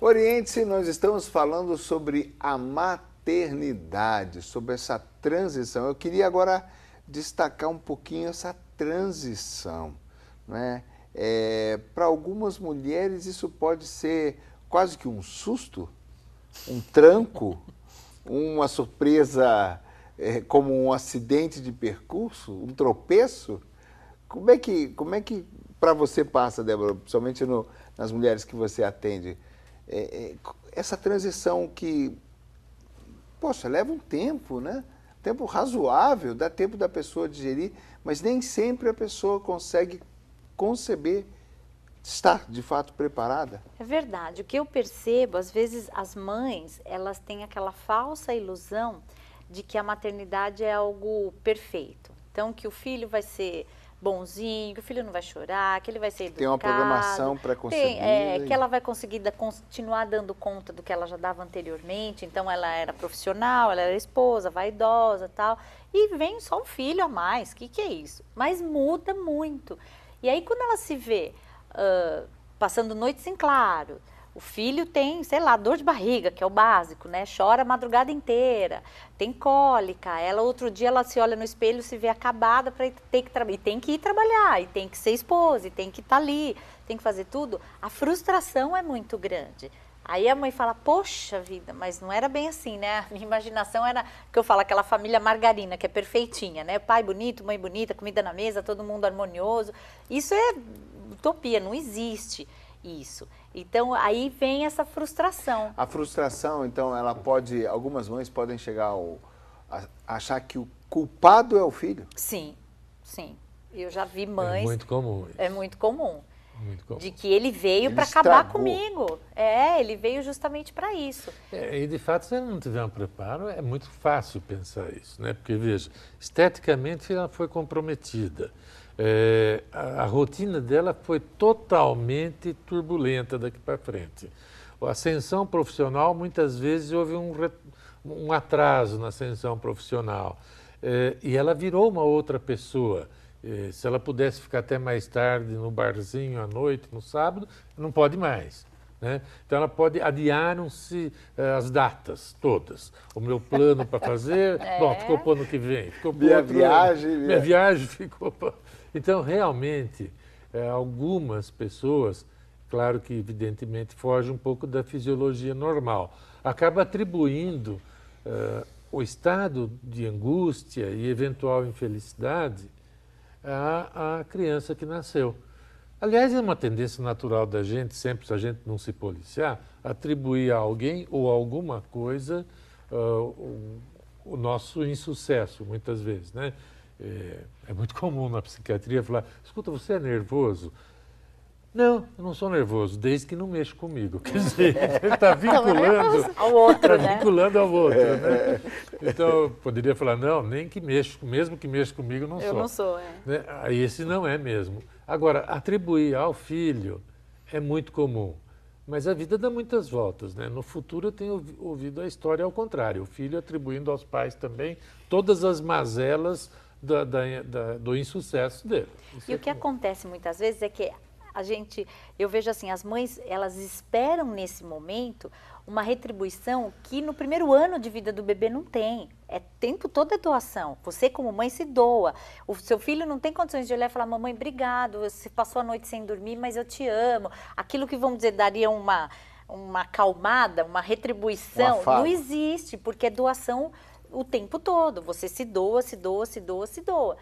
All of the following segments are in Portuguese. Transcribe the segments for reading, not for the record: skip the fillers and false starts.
Oriente-se, nós estamos falando sobre a maternidade, sobre essa transição. Eu queria agora destacar um pouquinho essa transição, né? Para algumas mulheres isso pode ser quase que um susto, um tranco, uma surpresa, como um acidente de percurso, um tropeço. Como é que para você passa, Débora, principalmente nas mulheres que você atende, essa transição que, poxa, leva um tempo, né? Tempo razoável, dá tempo da pessoa digerir, mas nem sempre a pessoa consegue conceber, estar de fato preparada. É verdade. O que eu percebo, às vezes as mães, elas têm aquela falsa ilusão de que a maternidade é algo perfeito. Então, que o filho vai ser bonzinho, que o filho não vai chorar, que ele vai ser educado. Tem uma programação pré-concebida. Que ela vai conseguir continuar dando conta do que ela já dava anteriormente. Então, ela era profissional, ela era esposa, vaidosa e tal. E vem só um filho a mais. O que é isso? Mas muda muito. E aí, quando ela se vê passando noites em claro, o filho tem, sei lá, dor de barriga, que é o básico, né? Chora a madrugada inteira, tem cólica. Ela, outro dia, ela se olha no espelho, se vê acabada para ter que trabalhar. E tem que ir trabalhar, e tem que ser esposa, e tem que estar ali, tem que fazer tudo. A frustração é muito grande. Aí a mãe fala, poxa vida, mas não era bem assim, né? A minha imaginação era, que eu falo, aquela família margarina, que é perfeitinha, né? Pai bonito, mãe bonita, comida na mesa, todo mundo harmonioso. Isso é utopia, não existe isso. Então, aí vem essa frustração. A frustração, então, ela pode, algumas mães podem chegar a achar que o culpado é o filho? Sim, sim. Eu já vi mães... É muito comum isso. É muito comum. Muito comum. De que ele veio para acabar comigo. Ele veio justamente para isso. E de fato, se ela não tiver um preparo, é muito fácil pensar isso, né? Porque, veja, esteticamente ela foi comprometida. A rotina dela foi totalmente turbulenta daqui para frente. A ascensão profissional, muitas vezes, houve um atraso na ascensão profissional. E ela virou uma outra pessoa. Se ela pudesse ficar até mais tarde no barzinho à noite, no sábado, não pode mais, né? Então ela pode adiar-se as datas todas. O meu plano para fazer, bom, ficou para o ano que vem. Ficou Minha viagem ficou para... Então, realmente, algumas pessoas, claro que evidentemente foge um pouco da fisiologia normal, acaba atribuindo o estado de angústia e eventual infelicidade à criança que nasceu. Aliás, é uma tendência natural da gente, sempre, se a gente não se policiar, atribuir a alguém ou a alguma coisa o nosso insucesso, muitas vezes, né? É muito comum na psiquiatria falar, escuta, você é nervoso? Não, eu não sou nervoso, desde que não mexa comigo. Quer dizer, ele está vinculando ao outro, né? Vinculando ao outro, né? Então, eu poderia falar, não, nem que mexa, mesmo que mexa comigo, não sou. Eu não sou, né? Esse não é mesmo. Agora, atribuir ao filho é muito comum, mas a vida dá muitas voltas, né? No futuro eu tenho ouvido a história ao contrário, o filho atribuindo aos pais também todas as mazelas do insucesso dele. E o que acontece muitas vezes é que eu vejo assim, as mães, elas esperam nesse momento uma retribuição que no primeiro ano de vida do bebê não tem. É tempo todo é doação. Você como mãe se doa. O seu filho não tem condições de olhar e falar, mamãe, obrigado, você passou a noite sem dormir, mas eu te amo. Aquilo que, vamos dizer, daria uma acalmada, uma retribuição, não existe, porque é doação o tempo todo. Você se doa, se doa, se doa, se doa.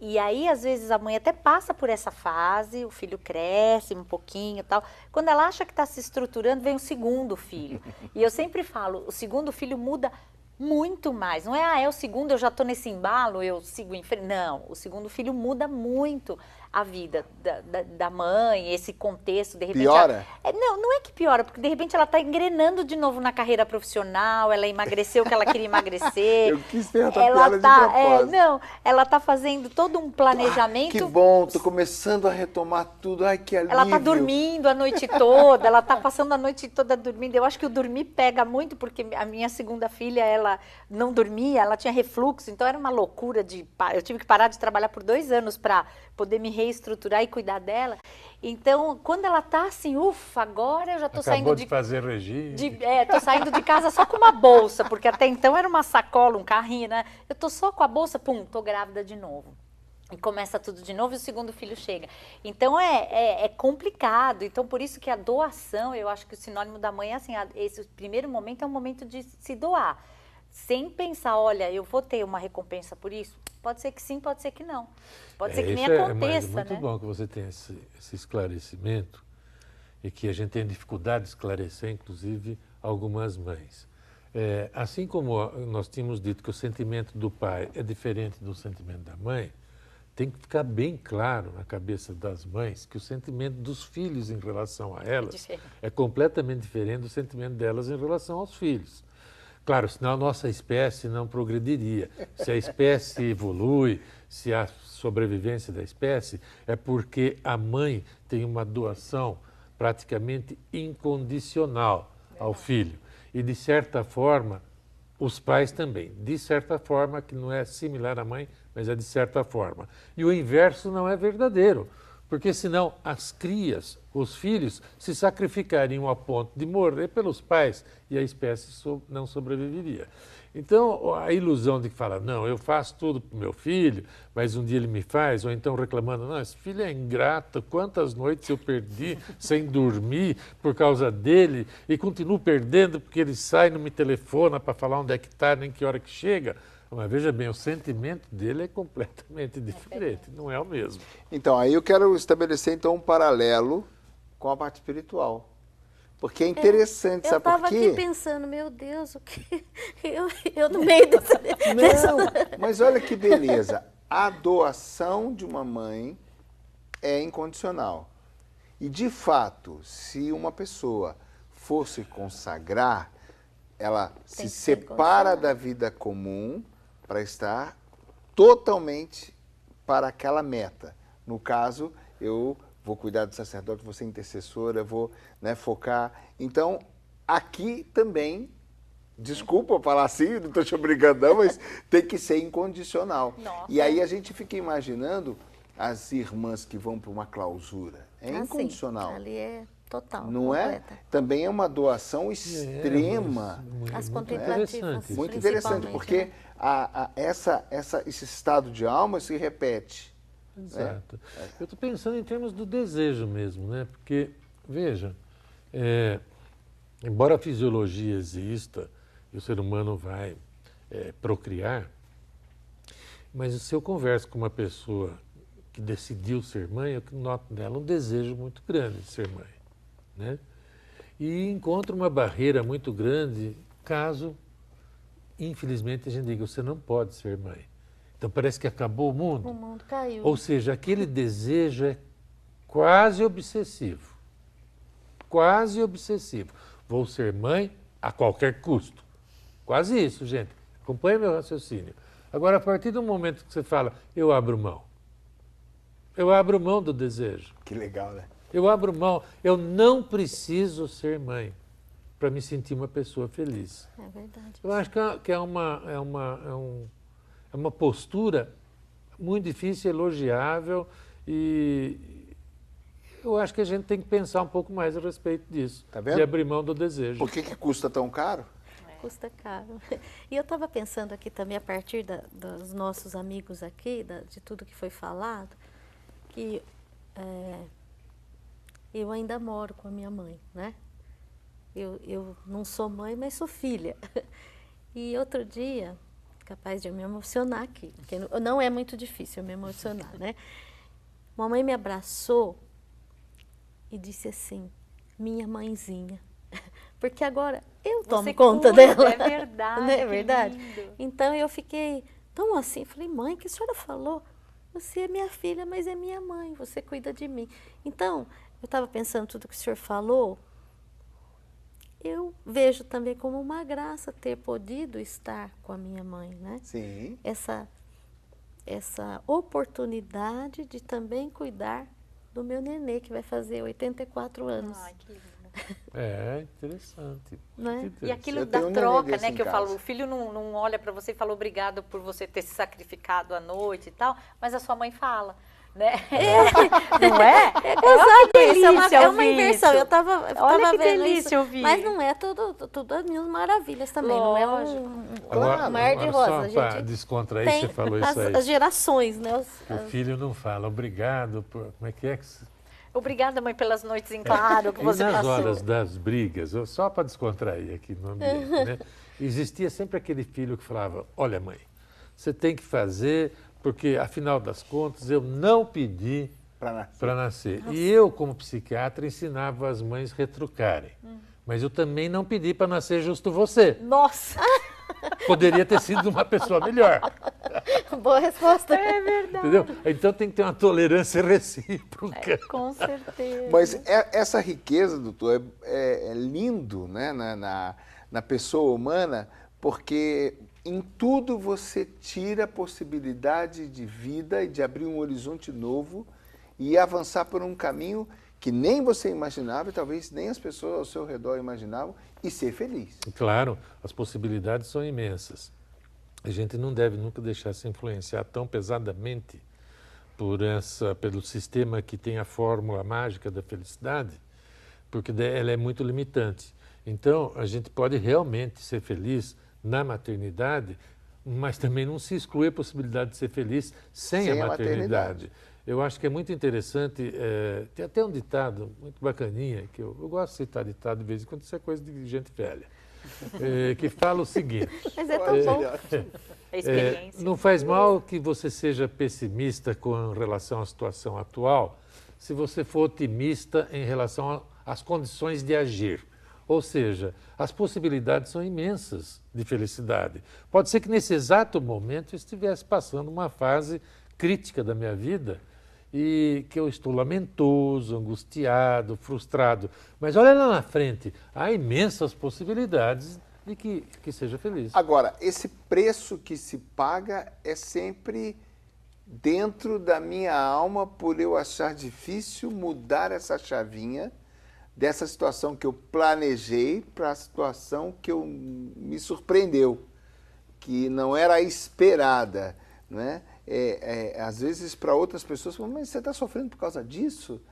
E aí, às vezes, a mãe até passa por essa fase, o filho cresce um pouquinho e tal. Quando ela acha que está se estruturando, vem o segundo filho. E eu sempre falo, o segundo filho muda muito mais. Não é, é o segundo, eu já estou nesse embalo, eu sigo em frente. Não, o segundo filho muda muito a vida da mãe, esse contexto, de repente... Piora? Não é que piora, porque de repente ela está engrenando de novo na carreira profissional, ela emagreceu o que ela queria emagrecer. Eu quis perguntar piada de propósito. Ela está fazendo todo um planejamento... Que bom, estou começando a retomar tudo, ai que alívio. Ela está dormindo a noite toda, ela está passando a noite toda dormindo. Eu acho que o dormir pega muito, porque a minha segunda filha, ela não dormia, ela tinha refluxo, então era uma loucura eu tive que parar de trabalhar por 2 anos para poder me reestruturar e cuidar dela. Então, quando ela tá assim, ufa, agora eu já tô saindo de fazer regime. Tô saindo de casa só com uma bolsa, porque até então era uma sacola, um carrinho, né? Eu tô só com a bolsa, pum, tô grávida de novo. E começa tudo de novo e o segundo filho chega. Então, é complicado. Então, por isso que a doação, eu acho que o sinônimo da mãe é assim, esse primeiro momento é um momento de se doar. Sem pensar, olha, eu vou ter uma recompensa por isso? Pode ser que sim, pode ser que não. Pode ser que nem aconteça, É muito né? bom que você tenha esse esclarecimento e que a gente tem dificuldade de esclarecer, inclusive, algumas mães. Assim como nós tínhamos dito que o sentimento do pai é diferente do sentimento da mãe, tem que ficar bem claro na cabeça das mães que o sentimento dos filhos em relação a elas é completamente diferente do sentimento delas em relação aos filhos. Claro, senão a nossa espécie não progrediria. Se a espécie evolui, se há sobrevivência da espécie, é porque a mãe tem uma doação praticamente incondicional ao filho. E, de certa forma, os pais também. De certa forma, que não é similar à mãe, mas é de certa forma. E o inverso não é verdadeiro, porque senão as crias, os filhos, se sacrificariam a ponto de morrer pelos pais e a espécie não sobreviveria. Então, a ilusão de que fala, não, eu faço tudo para o meu filho, mas um dia ele me faz, ou então reclamando, não, esse filho é ingrato, quantas noites eu perdi sem dormir por causa dele e continuo perdendo porque ele sai, não me telefona para falar onde é que está, nem que hora que chega. Mas veja bem, o sentimento dele é completamente diferente, não é o mesmo. Então, aí eu quero estabelecer então um paralelo com a parte espiritual. Porque é interessante, sabe por quê? Eu estava aqui pensando, meu Deus, o que eu no meio dessa... Não, mas olha que beleza. A doação de uma mãe é incondicional. E, de fato, se uma pessoa for se consagrar, ela se separa da vida comum para estar totalmente para aquela meta. No caso, eu vou cuidar do sacerdote, vou ser intercessora, vou focar. Então, aqui também, desculpa falar assim, não estou te obrigando não, mas tem que ser incondicional. Nossa. E aí a gente fica imaginando as irmãs que vão para uma clausura. É incondicional. Ali é total. Não completa. é? Também é uma doação extrema. As contemplativas. Muito interessante, porque né? esse estado de alma se repete. Exato. Eu estou pensando em termos do desejo mesmo, né? Porque, veja, embora a fisiologia exista e o ser humano vai procriar, mas se eu converso com uma pessoa que decidiu ser mãe, eu noto nela um desejo muito grande de ser mãe, né? E encontro uma barreira muito grande caso, infelizmente, a gente diga, você não pode ser mãe. Então parece que acabou o mundo. O mundo caiu. Ou seja, aquele desejo é quase obsessivo. Quase obsessivo. Vou ser mãe a qualquer custo. Quase isso, gente. Acompanhe meu raciocínio. Agora, a partir do momento que você fala, eu abro mão. Eu abro mão do desejo. Que legal, né? Eu abro mão. Eu não preciso ser mãe para me sentir uma pessoa feliz. É verdade. Eu acho que é uma postura muito difícil, elogiável, e eu acho que a gente tem que pensar um pouco mais a respeito disso. Tá vendo? De abrir mão do desejo. Por que custa tão caro? Custa caro. E eu estava pensando aqui também, a partir dos nossos amigos aqui, de tudo que foi falado, que eu ainda moro com a minha mãe, né? Eu não sou mãe, mas sou filha. E outro dia, capaz de eu me emocionar aqui, porque não é muito difícil eu me emocionar, né? Mamãe me abraçou e disse assim, minha mãezinha, porque agora eu tomo conta dela. É verdade. Não é verdade? Lindo. Então eu fiquei tão assim, falei, mãe, que a senhora falou? Você é minha filha, mas é minha mãe, você cuida de mim. Então, eu estava pensando tudo que o senhor falou, eu vejo também como uma graça ter podido estar com a minha mãe, né? Sim. Essa oportunidade de também cuidar do meu nenê, que vai fazer 84 anos. Ai, que lindo. É interessante. Né? E aquilo Eu da tenho um troca, nenê desse né, em que eu casa. falo, o filho não olha para você e fala obrigado por você ter se sacrificado à noite e tal, mas a sua mãe fala, né? Não é? Exato, isso é uma ouvir inversão. isso. Eu tava Olha que vendo delícia isso. ouvir. Mas não é tudo as mil maravilhas também. Não é Claro. um mar de rosa. Só A para gente descontrair, tem você falou isso aí. as gerações, né? O filho não fala obrigado por... Como é que Obrigada, mãe, pelas noites em claro que E você nas passou. horas das brigas, só para descontrair aqui no ambiente, né? Existia sempre aquele filho que falava, olha mãe, você tem que fazer porque, afinal das contas, eu não pedi para nascer. E eu, como psiquiatra, ensinava as mães a retrucarem. Mas eu também não pedi para nascer justo você. Nossa! Poderia ter sido uma pessoa melhor. Boa resposta. É verdade. Entendeu? Então tem que ter uma tolerância recíproca. Com certeza. Mas essa riqueza, doutor, é lindo, né, na pessoa humana, porque em tudo você tira a possibilidade de vida e de abrir um horizonte novo e avançar por um caminho que nem você imaginava e talvez nem as pessoas ao seu redor imaginavam e ser feliz. Claro, as possibilidades são imensas. A gente não deve nunca deixar se influenciar tão pesadamente pelo sistema que tem a fórmula mágica da felicidade, porque ela é muito limitante. Então, a gente pode realmente ser feliz na maternidade, mas também não se exclui a possibilidade de ser feliz sem a maternidade. Eu acho que é muito interessante, tem até um ditado muito bacaninha, que eu gosto de citar ditado de vez em quando, isso é coisa de gente velha, que fala o seguinte... Mas é tão bom. Experiência. Não faz mal que você seja pessimista com relação à situação atual, se você for otimista em relação às condições de agir. Ou seja, as possibilidades são imensas de felicidade. Pode ser que nesse exato momento eu estivesse passando uma fase crítica da minha vida e que eu estou lamentoso, angustiado, frustrado. Mas olha lá na frente, há imensas possibilidades de que seja feliz. Agora, esse preço que se paga é sempre dentro da minha alma por eu achar difícil mudar essa chavinha dessa situação que eu planejei para a situação que me surpreendeu, que não era esperada, né? Às vezes para outras pessoas, mas você está sofrendo por causa disso?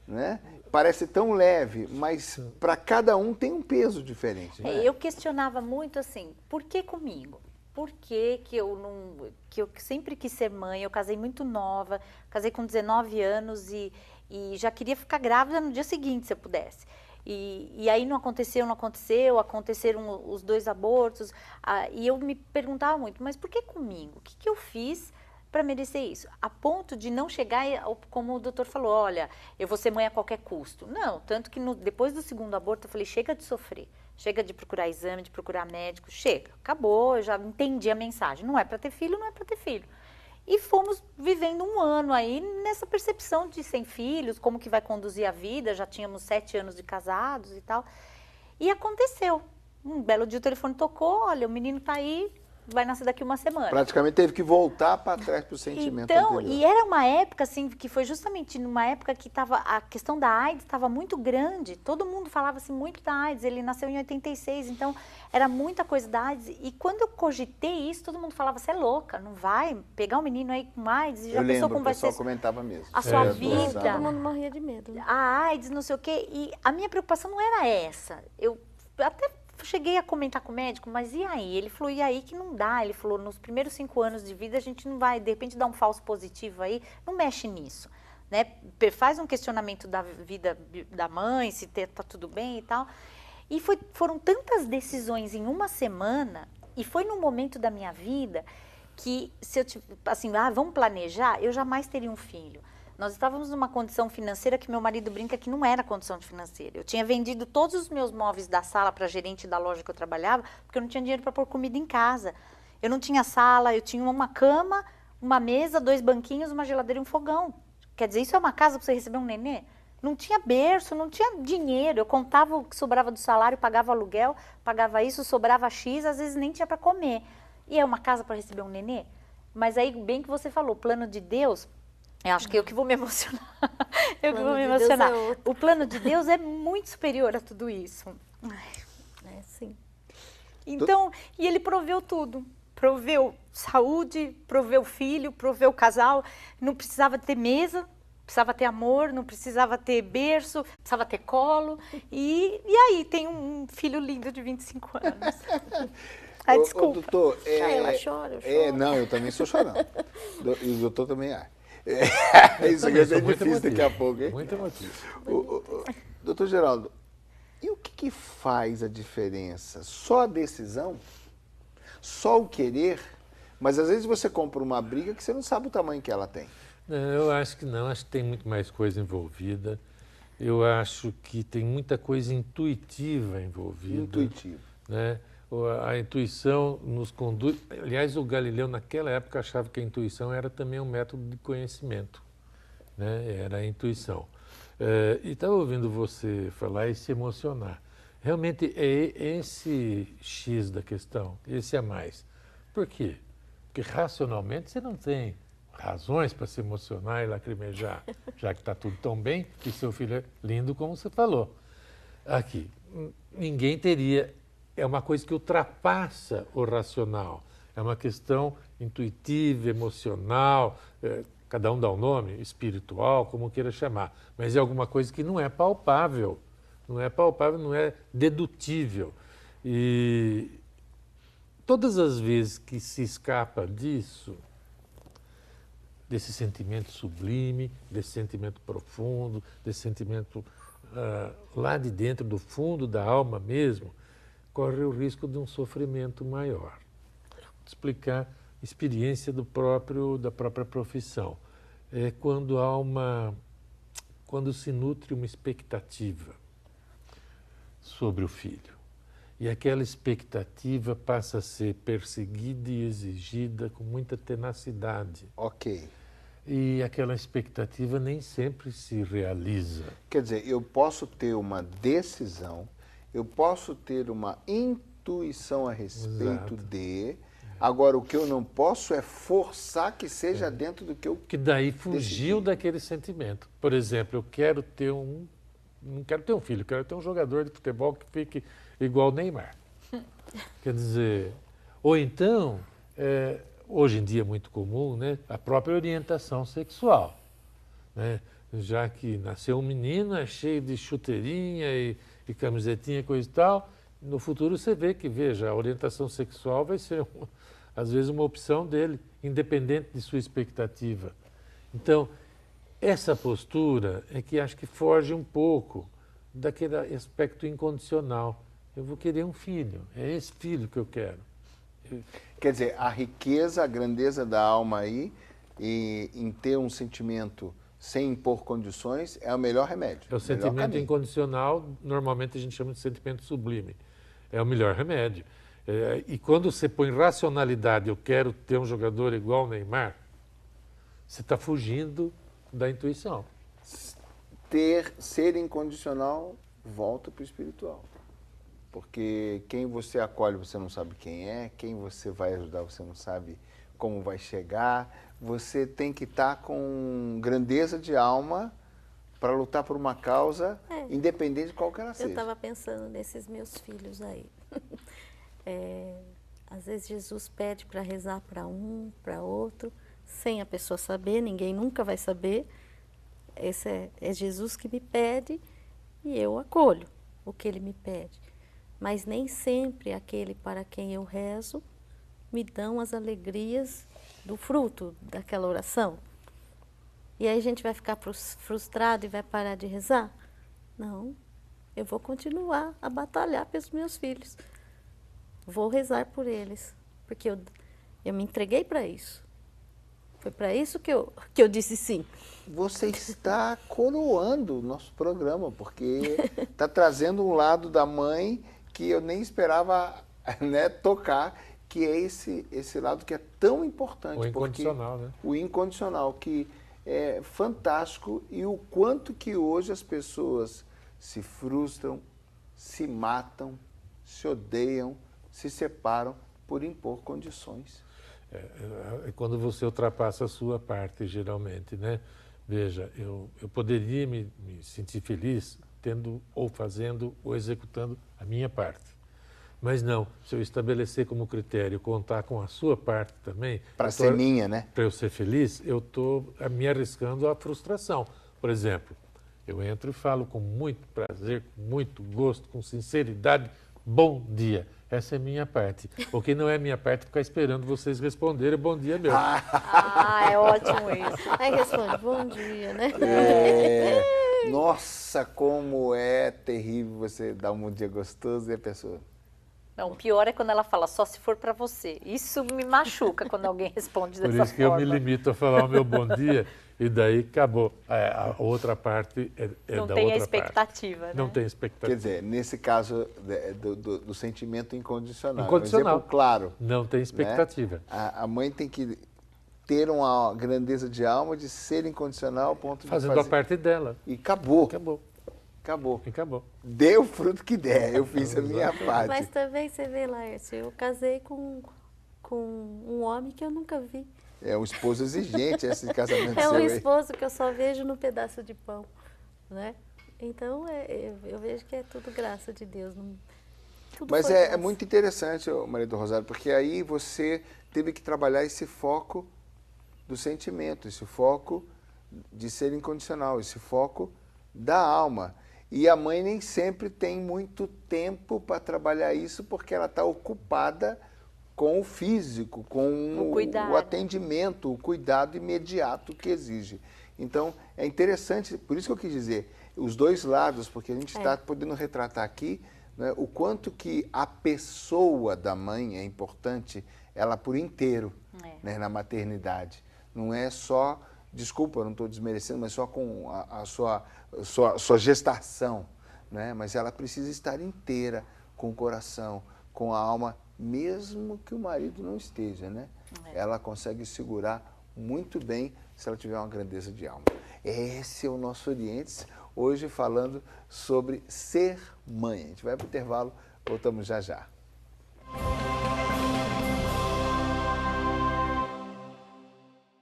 Né? Parece tão leve, mas para cada um tem um peso diferente. Né? Eu questionava muito assim, por que comigo? Por que eu sempre quis ser mãe? Eu casei muito nova, casei com 19 anos e já queria ficar grávida no dia seguinte, se eu pudesse. E aí não aconteceu, aconteceram os 2 abortos, e eu me perguntava muito, mas por que comigo? O que eu fiz para merecer isso? A ponto de não chegar, como o doutor falou, olha, eu vou ser mãe a qualquer custo. Não, tanto que depois do 2º aborto eu falei, chega de sofrer, chega de procurar exame, de procurar médico, chega, acabou, eu já entendi a mensagem, não é para ter filho, não é para ter filho. E fomos vivendo um ano aí nessa percepção de sem filhos, como que vai conduzir a vida, já tínhamos 7 anos de casados e tal. E aconteceu. Um belo dia o telefone tocou, olha, o menino tá aí, vai nascer daqui uma semana. Praticamente teve que voltar para trás para o sentimento então, anterior. E era uma época, assim, que foi justamente numa época que a questão da AIDS estava muito grande. Todo mundo falava assim, muito da AIDS. Ele nasceu em 86, então era muita coisa da AIDS. E quando eu cogitei isso, todo mundo falava, você é louca, não vai pegar um menino aí com AIDS e já pensou como vai ser comentava mesmo. a sua vida. Todo mundo morria de medo. Né? A AIDS, não sei o quê. E a minha preocupação não era essa. Eu até cheguei a comentar com o médico, mas e aí? Ele falou, e aí que não dá. Ele falou, nos primeiros 5 anos de vida a gente não vai, de repente, dar um falso positivo aí, não mexe nisso, né? Faz um questionamento da vida da mãe, se tá tudo bem e tal. E foram tantas decisões em uma semana, e foi num momento da minha vida que, se eu, assim, vamos planejar, eu jamais teria um filho. Nós estávamos numa condição financeira que meu marido brinca que não era condição financeira. Eu tinha vendido todos os meus móveis da sala para a gerente da loja que eu trabalhava, porque eu não tinha dinheiro para pôr comida em casa. Eu não tinha sala, eu tinha uma cama, uma mesa, 2 banquinhos, uma geladeira e um fogão. Quer dizer, isso é uma casa para você receber um nenê? Não tinha berço, não tinha dinheiro. Eu contava o que sobrava do salário, pagava aluguel, pagava isso, sobrava X, às vezes nem tinha para comer. E é uma casa para receber um nenê? Mas aí, bem que você falou, o plano de Deus... Eu acho que eu que vou me emocionar. O plano de Deus é muito superior a tudo isso. Sim. Então, e ele proveu tudo. proveu saúde, proveu filho, proveu casal, não precisava ter mesa, precisava ter amor, não precisava ter berço, precisava ter colo. E aí tem um filho lindo de 25 anos. Ah, desculpa. Ô, doutor, Ela chora, eu choro. não, eu também estou chorando. E o doutor também isso aqui Eu é sou muito difícil daqui a emotivo, pouco, hein? muito emotivo. Doutor Geraldo, e o que faz a diferença? Só a decisão? Só o querer? Mas às vezes você compra uma briga que você não sabe o tamanho que ela tem. Não, eu acho que não, acho que tem muito mais coisa envolvida. Eu acho que tem muita coisa intuitiva envolvida. Intuitivo. Né? A intuição nos conduz. Aliás, o Galileu, naquela época, achava que a intuição era também um método de conhecimento. Né? Era a intuição. E estava ouvindo você falar e se emocionar. Realmente é esse X da questão, esse a mais. Por quê? Porque racionalmente você não tem razões para se emocionar e lacrimejar, já que está tudo tão bem e seu filho é lindo como você falou. Aqui, ninguém teria. É uma coisa que ultrapassa o racional. É uma questão intuitiva, emocional, cada um dá um nome, espiritual, como queira chamar. Mas é alguma coisa que não é palpável. Não é palpável, não é dedutível. E todas as vezes que se escapa disso, desse sentimento sublime, desse sentimento profundo, desse sentimento lá de dentro, do fundo da alma mesmo, corre o risco de um sofrimento maior. Vou explicar a experiência da própria profissão. É quando quando se nutre uma expectativa sobre o filho. E aquela expectativa passa a ser perseguida e exigida com muita tenacidade. Ok. E aquela expectativa nem sempre se realiza. Quer dizer, eu posso ter uma decisão, eu posso ter uma intuição a respeito de... Agora, o que eu não posso é forçar que seja dentro do que eu... Que daí fugiu daquele sentimento. Por exemplo, eu quero ter não quero ter um filho, quero ter um jogador de futebol que fique igual o Neymar. Quer dizer, ou então, hoje em dia é muito comum, né, a própria orientação sexual. Né? Já que nasceu um menino, é cheio de chuteirinha e camisetinha, coisa e tal, no futuro você vê que, veja, a orientação sexual vai ser, às vezes, uma opção dele, independente de sua expectativa. Então, essa postura é que acho que foge um pouco daquele aspecto incondicional. Eu vou querer um filho, é esse filho que eu quero. Quer dizer, a riqueza, a grandeza da alma aí, e em ter um sentimento sem impor condições, é o melhor remédio. É o sentimento incondicional, normalmente a gente chama de sentimento sublime. É o melhor remédio. E quando você põe racionalidade, eu quero ter um jogador igual o Neymar, você está fugindo da intuição. Ser incondicional volta para o espiritual. Porque quem você acolhe, você não sabe quem é, quem você vai ajudar, você não sabe como vai chegar. Você tem que estar com grandeza de alma para lutar por uma causa, independente de qual que ela seja. Eu estava pensando nesses meus filhos aí. Às vezes Jesus pede para rezar para um, para outro, sem a pessoa saber, ninguém nunca vai saber. Esse é Jesus que me pede e eu acolho o que ele me pede. Mas nem sempre aquele para quem eu rezo me dão as alegrias do fruto daquela oração. E aí a gente vai ficar frustrado e vai parar de rezar? Não, eu vou continuar a batalhar pelos meus filhos. Vou rezar por eles, porque eu me entreguei para isso. Foi para isso que eu disse sim. Você está coroando o nosso programa, porque está trazendo um lado da mãe que eu nem esperava, né, tocar, que é esse lado que é tão importante. O incondicional, né? O incondicional, que é fantástico, e o quanto que hoje as pessoas se frustram, se matam, se odeiam, se separam por impor condições. É quando você ultrapassa a sua parte, geralmente, né? Veja, eu poderia me sentir feliz tendo ou fazendo ou executando a minha parte. Mas não, se eu estabelecer como critério contar com a sua parte também... Para ser minha, né? Para eu ser feliz, eu estou me arriscando à frustração. Por exemplo, eu entro e falo com muito prazer, com muito gosto, com sinceridade, bom dia. Essa é minha parte. O que não é minha parte é ficar esperando vocês responderem bom dia meu. Ah, é ótimo isso. Aí responde, bom dia, né? Nossa, como é terrível você dar um bom dia gostoso e a pessoa... Não, o pior é quando ela fala só se for para você. Isso me machuca quando alguém responde dessa forma. Por isso que eu me limito a falar o meu bom dia e daí acabou. A outra parte é não da tem outra a expectativa, parte. né? Não tem expectativa. Quer dizer, nesse caso do sentimento incondicional. Incondicional. Um exemplo claro. Não tem expectativa. Né? A mãe tem que ter uma grandeza de alma de ser incondicional ao ponto de Fazendo fazer... a parte dela. E acabou. Acabou. Acabou. Acabou. Dê o fruto que der, eu fiz a minha parte. Mas também você vê, Laércio, eu casei com um homem que eu nunca vi. É um esposo exigente esse casamento É seu um aí. esposo que eu só vejo no pedaço de pão, né? Então, eu vejo que é tudo graça de Deus. Tudo Mas foi é graça. muito interessante, Maria do Rosário, porque aí você teve que trabalhar esse foco do sentimento, esse foco de ser incondicional, esse foco da alma. E a mãe nem sempre tem muito tempo para trabalhar isso, porque ela está ocupada com o físico, com o atendimento, o cuidado imediato que exige. Então, é interessante, por isso que eu quis dizer, os dois lados, porque a gente está podendo retratar aqui, né, o quanto que a pessoa da mãe é importante, ela por inteiro, né, na maternidade. Não é só... Desculpa, eu não estou desmerecendo, mas só com a sua gestação, né? Mas ela precisa estar inteira, com o coração, com a alma, mesmo que o marido não esteja, né? Ela consegue segurar muito bem se ela tiver uma grandeza de alma. Esse é o nosso Orientes, hoje falando sobre ser mãe. A gente vai para o intervalo, voltamos já já.